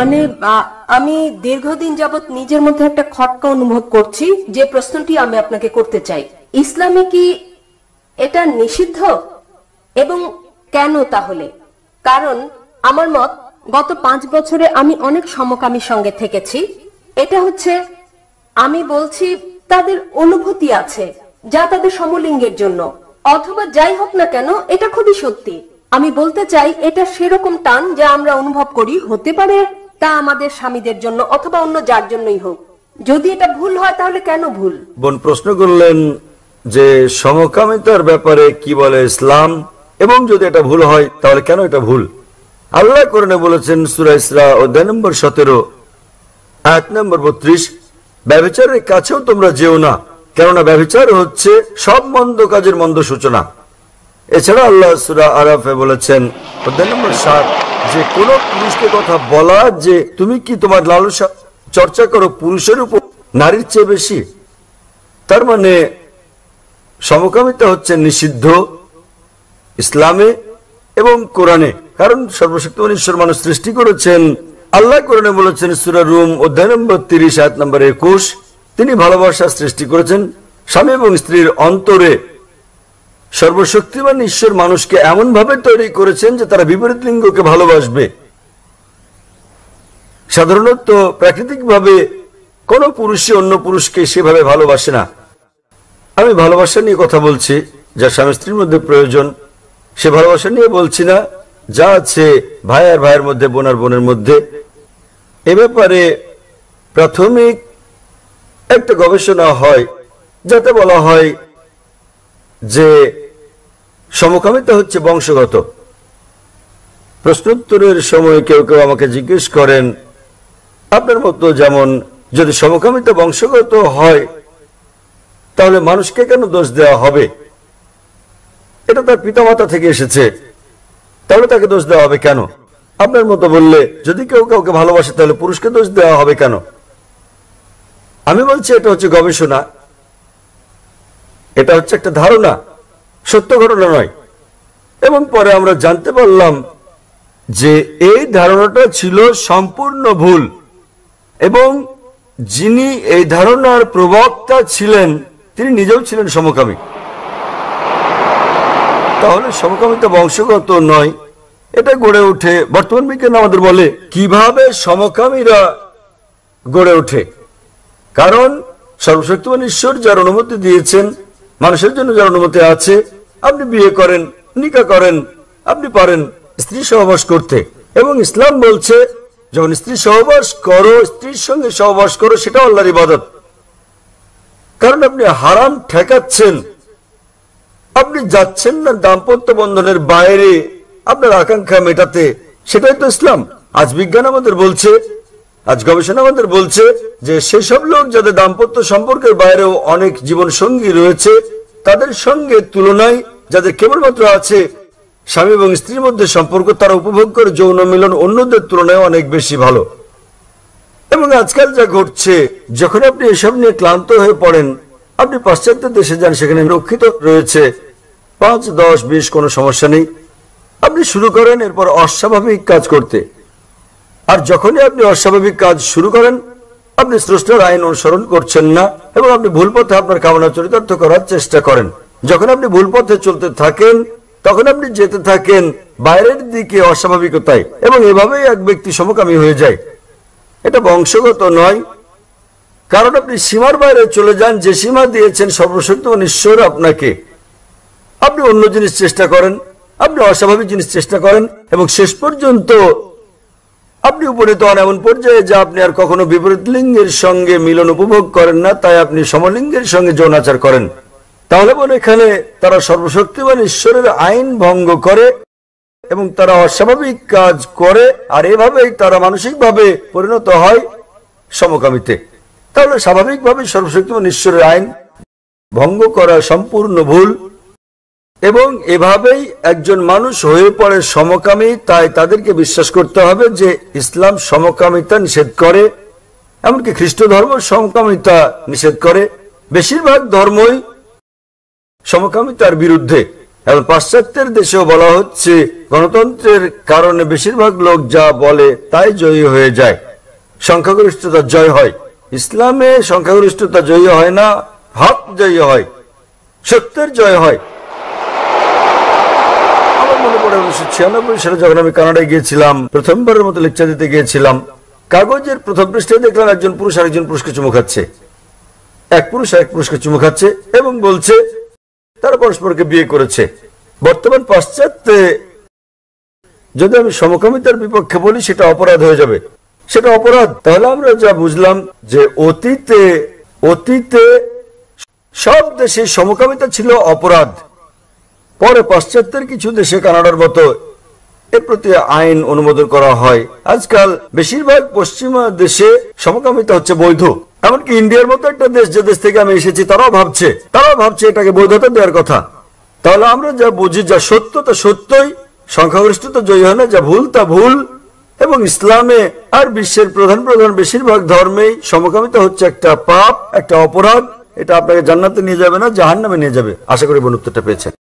মানে আমি দীর্ঘদিন যাবত নিজের মধ্যে একটা খটকা অনুভব করছি, যে প্রশ্নটি আমি আপনাকে করতে চাই। ইসলামে কি এটা নিষিদ্ধ এবং কেন তাহলে? কারণ আমার মত, গত 5 বছরে আমি অনেক সমকামীর সঙ্গে থেকেছি। এটা হচ্ছে, আমি বলছি, তাদের অনুভূতি আছে যা তাদের সমলিঙ্গের জন্য, অথবা যাই হোক না কেন, এটা খুবই সত্যি। আমি বলতে চাই, এটা সেরকম টান যা আমরা অনুভব করি, হতে পারে তা আমাদের স্বামীদের জন্য অথবা অন্য যার জন্যই হোক। যদি এটা ভুল হয় তাহলে কেন ভুল? বোন প্রশ্ন করলেন যে সমকামিতার ব্যাপারে কি বলে ইসলাম, এবং যদি এটা ভুল হয় তাহলে কেন এটা ভুল। আল্লাহ কোরআনে বলেছেন সূরা ইসরা অধ্যায় নম্বর 17 আয়াত নম্বর 32, ব্যভিচারের কাছেও তোমরা যেও না, কেননা ব্যভিচার হচ্ছে সব মন্দ কাজের মন্দ সূচনা। এছাড়া আল্লাহ সূরা আরাফে বলেছেন অধ্যায় নম্বর 7, যে কোন পুরুষকে কথা বলা যে তুমি কি তোমার লালসা চর্চা করো পুরুষের উপর নারীর চেয়ে বেশি। তার মানে সমকামিতা হচ্ছে নিষিদ্ধ ইসলামে এবং কোরআনে, কারণ সর্বশক্তিমান ঈশ্বর মানুষ সৃষ্টি করেছেন। আল্লাহ কোরআনে বলেছেন সূরা রুম অধ্যায় নম্বর 30 আয়াত নম্বর 21, তিনি ভালোবাসা সৃষ্টি করেছেন স্বামী এবং স্ত্রীর অন্তরে। সর্বশক্তিমান ঈশ্বর মানুষকে এমন ভাবে তৈরি করেছেন যে তারা বিপরীত লিঙ্গকে ভালোবাসবে। সাধারণত প্রাকৃতিকভাবে কোন পুরুষই অন্য পুরুষকে সেভাবে ভালোবাসে না। আমি ভালোবাসা নিয়ে কথা বলছি, যা স্বামী স্ত্রীর মধ্যে প্রয়োজন। সে ভালোবাসা নিয়ে বলছি না যা আছে ভাই আর ভাইয়ের মধ্যে, বোন আর বোনের মধ্যে। এ ব্যাপারে প্রাথমিক একটা গবেষণা হয়, যাতে বলা হয় যে সমকামিতা হচ্ছে বংশগত। প্রশ্নোত্তরের সময় কেউ কেউ আমাকে জিজ্ঞেস করেন, আপনার মতো যেমন, যদি সমকামিতা বংশগত হয় তাহলে মানুষকে কেন দোষ দেওয়া হবে? এটা তার পিতামাতা থেকে এসেছে, তাহলে তাকে দোষ দেওয়া হবে কেন? আপনার মতো বললে যদি কেউ কাউকে ভালোবাসে তাহলে পুরুষকে দোষ দেওয়া হবে কেন? আমি বলছি এটা হচ্ছে গবেষণা, এটা হচ্ছে একটা ধারণা, সত্য ঘটনা নয়। এবং পরে আমরা জানতে পারলাম যে এই ধারণাটা ছিল সম্পূর্ণ ভুল, এবং যিনি এই ধারণার প্রবক্তা ছিলেন তিনি নিজেও ছিলেন সমকামী। তাহলে সমকামিতা বংশগত নয়, এটা গড়ে ওঠে। বর্তমান বিজ্ঞান আমাদের বলে কিভাবে সমকামীরা গড়ে ওঠে, কারণ সর্বশক্তিমান ঈশ্বর যার অনুমতি দিয়েছেন, মানুষের জন্য যার অনুমতি আছে, আপনি বিয়ে করেন, নিকাহ করেন, আপনি পারেন স্ত্রী সহবাস করতে। এবং ইসলাম বলছে যখন স্ত্রী সহবাস করো, স্ত্রীর সঙ্গে সহবাস করো, সেটা আল্লাহর ইবাদত। কারণ আপনি হারাম ঠেকাচ্ছেন, আপনি যাচ্ছেন না দাম্পত্য বন্ধনের বাইরে আপনার আকাঙ্ক্ষা মেটাতে, সেটাই তো ইসলাম। আজ বিজ্ঞান আমাদের বলছে, আজ গবেষণা আমাদের বলছে যে সেসব লোক যাদের দাম্পত্য সম্পর্কের বাইরেও অনেক জীবন সঙ্গী রয়েছে, তাদের সঙ্গে তুলনায় যাদের কেবলমাত্র আছে স্বামী এবং স্ত্রীর মধ্যে সম্পর্ক, তারা উপভোগ করে যৌন মিলন অন্যদের তুলনায় অনেক বেশি ভালো। এবং আজকাল যা ঘটছে, যখন আপনি এসব নিয়ে ক্লান্ত হয়ে পড়েন, আপনি পাশ্চাত্য দেশে যান, সেখানে রক্ষিত রয়েছে 5, 10, 20, কোনো সমস্যা নেই। আপনি শুরু করেন এরপর অস্বাভাবিক কাজ করতে, আর যখনই আপনি অস্বাভাবিক কাজ শুরু করেন, আপনি স্রষ্টার আইন অনুসরণ করছেন না, এবং আপনি ভুল পথে আপনার কামনা চরিতার্থ করার চেষ্টা করেন। যখন আপনি ভুল পথে চলতে থাকেন, তখন আপনি যেতে থাকেন বাইরের দিকে অস্বাভাবিকতায়, এবং এভাবেই এক ব্যক্তি সমকামী হয়ে যায়। এটা বংশগত নয়, কারণ আপনি সীমার বাইরে চলে যান, যে সীমা দিয়েছেন সর্বশক্তিমান ঈশ্বর আপনাকে। আপনি অন্য জিনিস চেষ্টা করেন, আপনি অস্বাভাবিক জিনিস চেষ্টা করেন, এবং শেষ পর্যন্ত আপনি উপনীত হন এমন পর্যায়ে যা আপনি আর কখনো বিপরীত লিঙ্গের সঙ্গে মিলন উপভোগ করেন না, তাই আপনি সমলিঙ্গের সঙ্গে যৌনাচার করেন। তাহলে বলে এখানে তারা সর্বশক্তিমান ঈশ্বরের আইন ভঙ্গ করে এবং তারা অস্বাভাবিক কাজ করে, আর এভাবেই তারা মানসিকভাবে পরিণত হয় সমকামীতে। তাহলে স্বাভাবিকভাবে সর্বশক্তিমান ঈশ্বরের আইন ভঙ্গ করা সম্পূর্ণ ভুল, এবং এভাবেই একজন মানুষ হয়ে পড়ে সমকামী। তাই তাদেরকে বিশ্বাস করতে হবে যে ইসলাম সমকামিতা নিষেধ করে, এমনকি খ্রিস্ট ধর্ম সমকামিতা নিষেধ করে। বেশিরভাগ ধর্মই সমকামিতার বিরুদ্ধে। এবং পাশ্চাত্যের দেশেও বলা হচ্ছে গণতন্ত্রের কারণে বেশিরভাগ লোক যা বলে তাই জয়ী হয়ে যায়, সংখ্যাগরিষ্ঠতা জয় হয়। ইসলামে সংখ্যাগরিষ্ঠতা জয়ী হয় না, হক জয়ী হয়, সত্যের জয় হয়। আমার মনে পড়ে 1996 সালে যখন আমি কানাডায় গিয়েছিলাম, প্রথমবারের মতো লেকচার দিতে গিয়েছিলাম, কাগজের প্রথম পৃষ্ঠায় দেখলাম একজন পুরুষ আরেকজন পুরুষকে চুমু খাচ্ছে। এক পুরুষ আরেক পুরুষকে চুমু খাচ্ছে এবং বলছে তারা পরস্পরকে বিয়ে করেছে। বর্তমান পাশ্চাত্যে যদি আমি সমকামিতার বিপক্ষে বলি সেটা অপরাধ হয়ে যাবে, সেটা অপরাধ। তাহলে আমরা যা বুঝলাম যে অতীতে সব দেশে সমকামিতা ছিল অপরাধ। পরে পাশ্চাত্যের কিছু দেশে, কানাডার মতো, এর প্রতি আইন অনুমোদন করা হয়। আজকাল বেশিরভাগ পশ্চিমা দেশে সমকামিতা হচ্ছে বৈধ। এমনকি ইন্ডিয়ার মতো একটা দেশ, যে দেশ থেকে আমি এসেছি, তারাও ভাবছে এটাকে বৈধতা দেওয়ার কথা। তাহলে আমরা যা বুঝি, যা সত্য তা সত্যই, সংখ্যাগরিষ্ঠতা জয়ী হয় না, যা ভুল তা ভুল। এবং ইসলামে আর বিশ্বের প্রধান বেশিরভাগ ধর্মেই সমকামিতা হচ্ছে একটা পাপ, একটা অপরাধ। এটা আপনাকে জান্নাতে নিয়ে যাবে না, জাহান্নামে নিয়ে যাবে। আশা করি বোন উত্তরটা পেয়েছেন।